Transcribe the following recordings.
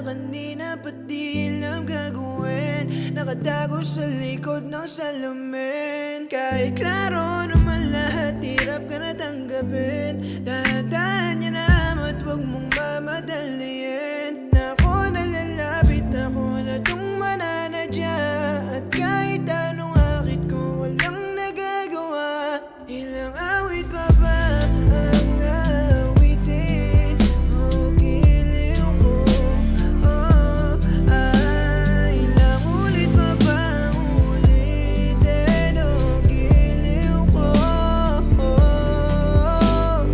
kanina, ba't di alam gagawin? Nakatago sa likod ng salamin. Kahit klaro naman lahat, hirap ka na tanggapin. Dahan-dahan yan na at huwag mong mamadaliin. Na ako nalalapit, ako na itong mananadya. At kahit anong akit ko, walang nagagawa. Ilang awit pa ba ang awitin? O giliw ko, ilang ulit pa ba ulitin? O giliw ko,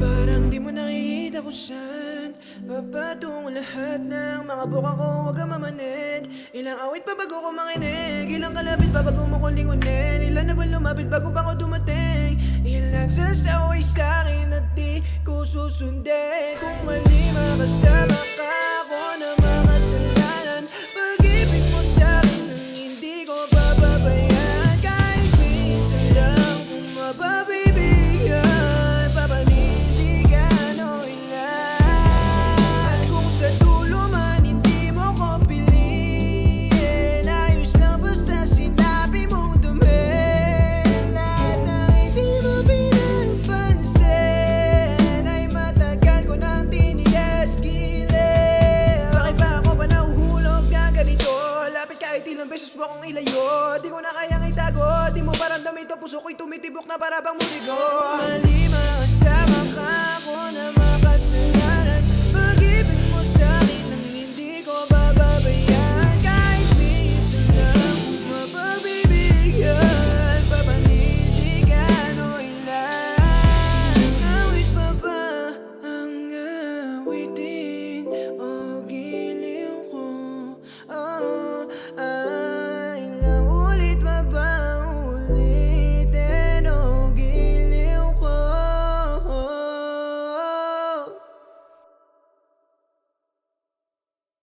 parang di mo nakikita kung saan papatungo lahat ng mga buka ko, huwag kang mamanid. Ilang awit pa bago ko makinig, ilang kalapit pa bago mo kong lingunin. Ilan na ba lumapit bago pa ako dumating? Ilang sasaway sa'kin at di ko susundin. Kung mali makasama ka, ako na makasalanan. Pag-ibig mo sa'kin ang hindi ko pababayaan. Kahit minsan lang kung mapabibigyan, papanindigan o ilan. At kung sa dulo man hindi mo ko piliin, ayos lang basta sinabi mong dumin. Lahat ng hindi mo pinapansin ay matagal ko nang tiniis gilid. Bakit ba ako pa nahuhulog na ganito? Lapit kahit ilang beses mo akong ilayo. Di ko na kayang itago, di mo paramdamin to, puso ko'y tumitibok na para bang musigo. Mali makasama